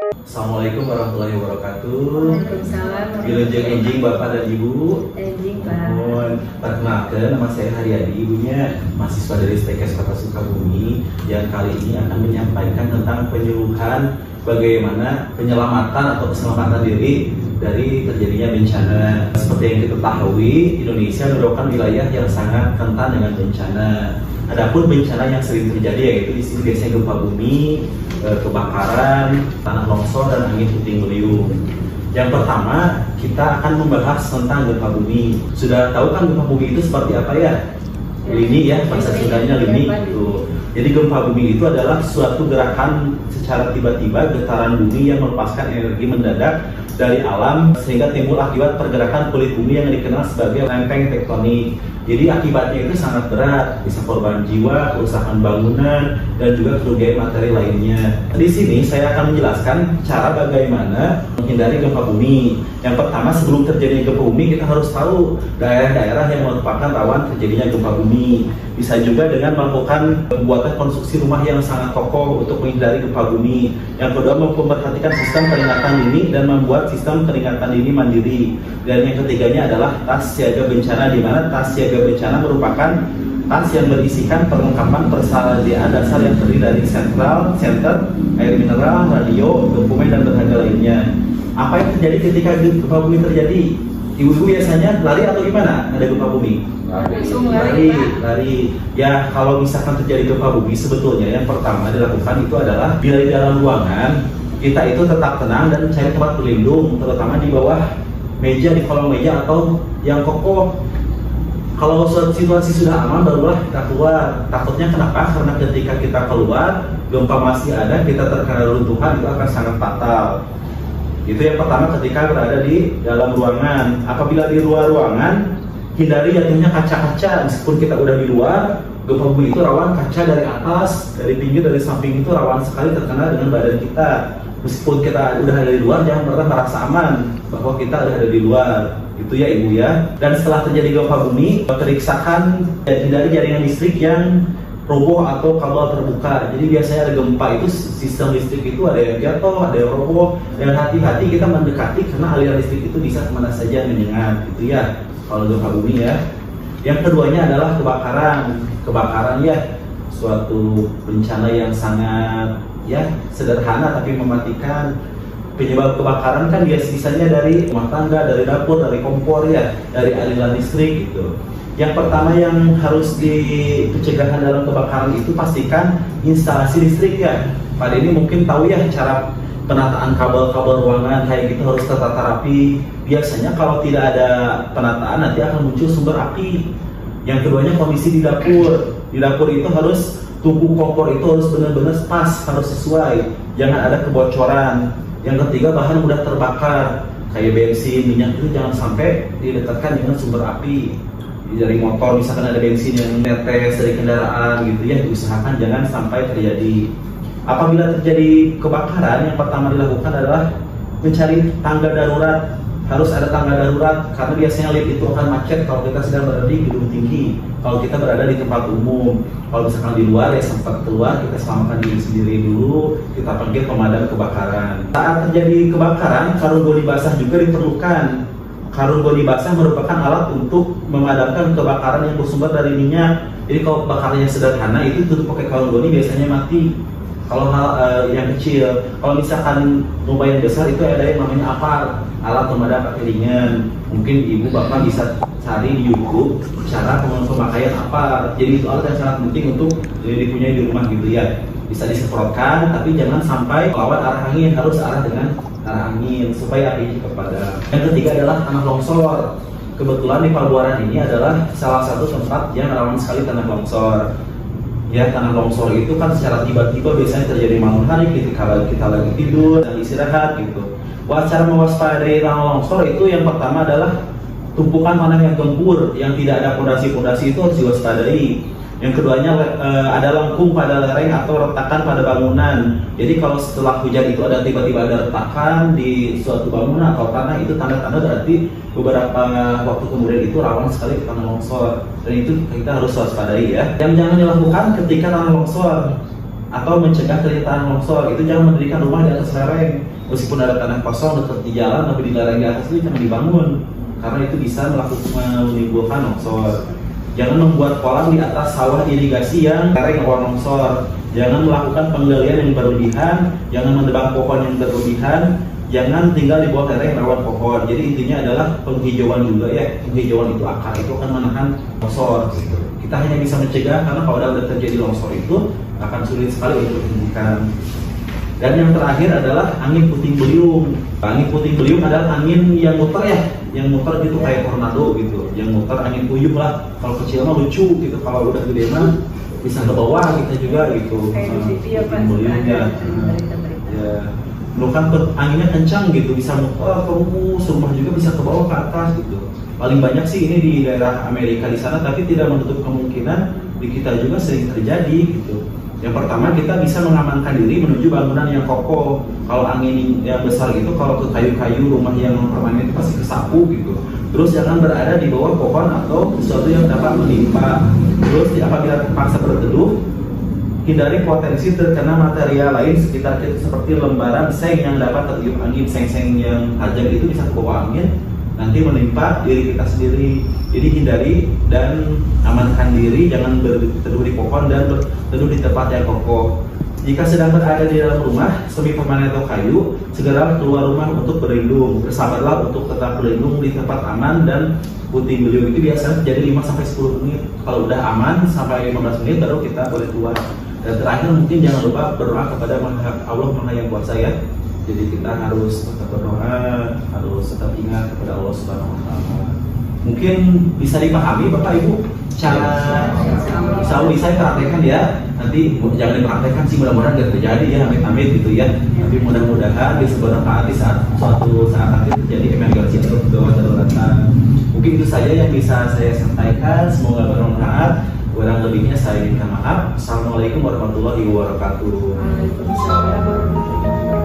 Assalamualaikum warahmatullahi wabarakatuh. Waalaikumsalam. Wilujeng enjing Bapak dan Ibu. Enjing Pak. Mohon perkenalkan, nama saya Haryadi, ibunya mahasiswa dari STKS Kota Sukabumi yang kali ini akan menyampaikan tentang penyuluhan bagaimana penyelamatan atau keselamatan diri dari terjadinya bencana. Seperti yang kita ketahui, Indonesia merupakan wilayah yang sangat rentan dengan bencana. Adapun bencana yang sering terjadi yaitu di sini biasanya gempa bumi, kebakaran, tanah longsor, dan angin puting beliung. Yang pertama, kita akan membahas tentang gempa bumi. Sudah tahu kan gempa bumi itu seperti apa ya? Lini ya, bahasa Sundanya lini itu. Jadi gempa bumi itu adalah suatu gerakan secara tiba-tiba getaran bumi yang melepaskan energi mendadak dari alam sehingga timbul akibat pergerakan kulit bumi yang dikenal sebagai lempeng tektonik. Jadi akibatnya itu sangat berat, bisa korban jiwa, kerusakan bangunan, dan juga kerugian materi lainnya. Di sini saya akan menjelaskan cara bagaimana menghindari gempa bumi. Yang pertama, sebelum terjadinya gempa bumi, kita harus tahu daerah-daerah yang merupakan rawan terjadinya gempa bumi. Bisa juga dengan melakukan pembuatan konstruksi rumah yang sangat kokoh untuk menghindari gempa bumi. Yang kedua, memperhatikan sistem peringatan dini dan membuat sistem peringatan dini mandiri. Dan yang ketiganya adalah tas siaga bencana, di mana tas siaga bencana merupakan tas yang berisikan perlengkapan persediaan dasar yang terdiri dari senter, air mineral, radio, dokumen, dan berharga lainnya. Apa yang terjadi ketika gempa bumi terjadi? Ibu-ibu biasanya lari atau gimana? Ada gempa bumi? Lari. Ya, kalau misalkan terjadi gempa bumi, sebetulnya yang pertama dilakukan itu adalah bila di dalam ruangan kita itu tetap tenang dan cari tempat berlindung, terutama di bawah meja, di kolong meja atau yang kokoh. Kalau situasi sudah aman, barulah kita keluar. Takutnya kenapa? Karena ketika kita keluar, gempa masih ada, kita terkena runtuhan, itu akan sangat fatal. Itu yang pertama ketika berada di dalam ruangan. Apabila di luar ruangan, hindari jatuhnya kaca-kaca. Meskipun kita udah di luar, gempa bumi itu rawan kaca dari atas, dari pinggir, dari samping itu rawan sekali terkena dengan badan kita. Meskipun kita udah ada di luar, jangan pernah merasa aman bahwa kita udah ada di luar. Itu ya Ibu ya. Dan setelah terjadi gempa bumi, periksakan dan hindari jaringan listrik yang roboh atau kabel terbuka. Jadi biasanya ada gempa itu sistem listrik itu ada yang jatuh, ada yang roboh, dan hati-hati kita mendekati karena aliran listrik itu bisa kemana saja menyengat. Itu ya kalau gempa bumi ya. Yang keduanya adalah kebakaran. Kebakaran ya suatu bencana yang sangat ya sederhana tapi mematikan. Penyebab kebakaran kan biasanya dari rumah tangga, dari dapur, dari kompor ya, dari aliran listrik gitu. Yang pertama yang harus dipencegahan dalam kebakaran itu pastikan instalasi listrik ya. Pada ini mungkin tahu ya cara penataan kabel-kabel ruangan kayak gitu harus tertata rapi. Biasanya kalau tidak ada penataan nanti akan muncul sumber api. Yang keduanya kondisi di dapur. Di dapur itu harus tungku kompor itu harus benar-benar pas, harus sesuai. Jangan ada kebocoran. Yang ketiga, bahan mudah terbakar kayak bensin, minyak itu jangan sampai didekatkan dengan sumber api. Dari motor misalkan ada bensin yang netes dari kendaraan gitu ya, diusahakan jangan sampai terjadi. Apabila terjadi kebakaran, yang pertama dilakukan adalah mencari tangga darurat. Harus ada tangga darurat karena biasanya lift itu akan macet kalau kita sedang berada di gedung tinggi. Kalau kita berada di tempat umum, kalau misalkan di luar ya sempat keluar, kita selamatkan diri sendiri dulu, kita panggil pemadam kebakaran. Saat terjadi kebakaran, karung goni basah juga diperlukan. Karung goni basah merupakan alat untuk memadamkan kebakaran yang bersumber dari minyak. Jadi kalau kebakarannya sederhana itu tutup pakai karung goni biasanya mati. Kalau hal yang kecil, kalau misalkan lumayan besar itu ada yang namanya APAR, alat pemadam api ringan. Mungkin ibu bapak bisa cari di YouTube cara pemakaian APAR. Jadi itu alat yang sangat penting untuk dipunyai di rumah gitu ya. Bisa disemprotkan, tapi jangan sampai melawan arah angin, harus arah dengan arah angin supaya api cepat padam. Yang ketiga adalah tanah longsor. Kebetulan di Pabuaran ini adalah salah satu tempat yang rawan sekali tanah longsor. Ya, tanah longsor itu kan secara tiba-tiba biasanya terjadi malam hari ketika kita lagi tidur dan istirahat gitu. Cara mewaspadai tanah longsor itu yang pertama adalah tumpukan tanah yang gembur, yang tidak ada pondasi-pondasi itu harus diwaspadai. Yang keduanya ada lengkung pada lereng atau retakan pada bangunan. Jadi kalau setelah hujan itu ada tiba-tiba ada retakan di suatu bangunan atau tanah, itu tanda-tanda berarti beberapa waktu kemudian itu rawan sekali ke tanah longsor. Dan itu kita harus waspadai ya. Yang jangan dilakukan ketika tanah longsor. atau mencegah terjadian longsor. Itu jangan mendirikan rumah di atas lereng. Meskipun ada tanah kosong dekat di jalan, tapi di lereng di atas itu jangan dibangun, karena itu bisa menimbulkan longsor. Jangan membuat kolam di atas sawah irigasi yang lereng rawan longsor. Jangan melakukan penggalian yang berlebihan, jangan menebang pohon yang berlebihan, jangan tinggal di bawah lereng rawan pohon. Jadi intinya adalah penghijauan juga ya. Penghijauan itu akar itu akan menahan longsor. Kita hanya bisa mencegah, karena kalau udah terjadi longsor itu akan sulit sekali untuk dihentikan. Dan yang terakhir adalah angin puting beliung. Angin puting beliung adalah angin yang muter ya, yang muter gitu kayak tornado gitu, yang muter angin puyuh lah. Kalau kecil mah lucu gitu, kalau udah gede mah bisa ke bawah kita juga gitu. Kayak di TV ya Pak, puting beliung ya. berita-berita. Ya, lu kan anginnya kencang gitu, bisa muter terus, rumah juga bisa ke bawah ke atas gitu. Paling banyak sih ini di daerah Amerika di sana, tapi tidak menutup kemungkinan di kita juga sering terjadi gitu. Yang pertama, kita bisa mengamankan diri menuju bangunan yang kokoh. Kalau angin yang besar gitu, kalau ke kayu-kayu rumah yang permanen itu pasti kesapu gitu. Terus jangan berada di bawah pohon atau sesuatu yang dapat menimpa. Terus apabila terpaksa berteduh, hindari potensi terkena material lain sekitar kita seperti lembaran seng yang dapat tertiup angin. Seng-seng yang tajam itu bisa kebawa angin, nanti menimpa diri kita sendiri. Jadi hindari dan amankan diri, jangan berteduh di pohon dan berteduh di tempat yang kokoh. Jika sedang berada di dalam rumah semi permanen atau kayu, segera keluar rumah untuk berlindung. Bersabarlah untuk tetap berlindung di tempat aman, dan puting beliung itu biasanya terjadi 5-10 menit. Kalau udah aman sampai 15 menit baru kita boleh keluar. Dan terakhir mungkin jangan lupa berdoa kepada Allah Maha Yang Kuasa ya. Jadi kita harus tetap berdoa, harus tetap ingat kepada Allah Subhanahu Wa Taala. Mungkin bisa dipahami Bapak Ibu cara, insya Allah saya praktekkan ya. Nanti jangan dipraktekkan sih, mudah-mudahan tidak terjadi ya, amit-amit gitu ya. Tapi mudah-mudahan bisa bermanfaat di suatu saat nanti terjadi emergensi atau gawat daruratan. Mungkin itu saja yang bisa saya sampaikan. Semoga bermanfaat. Kurang lebihnya saya minta maaf. Assalamualaikum warahmatullahi wabarakatuh. Waalaikumsalam warahmatullahi wabarakatuh.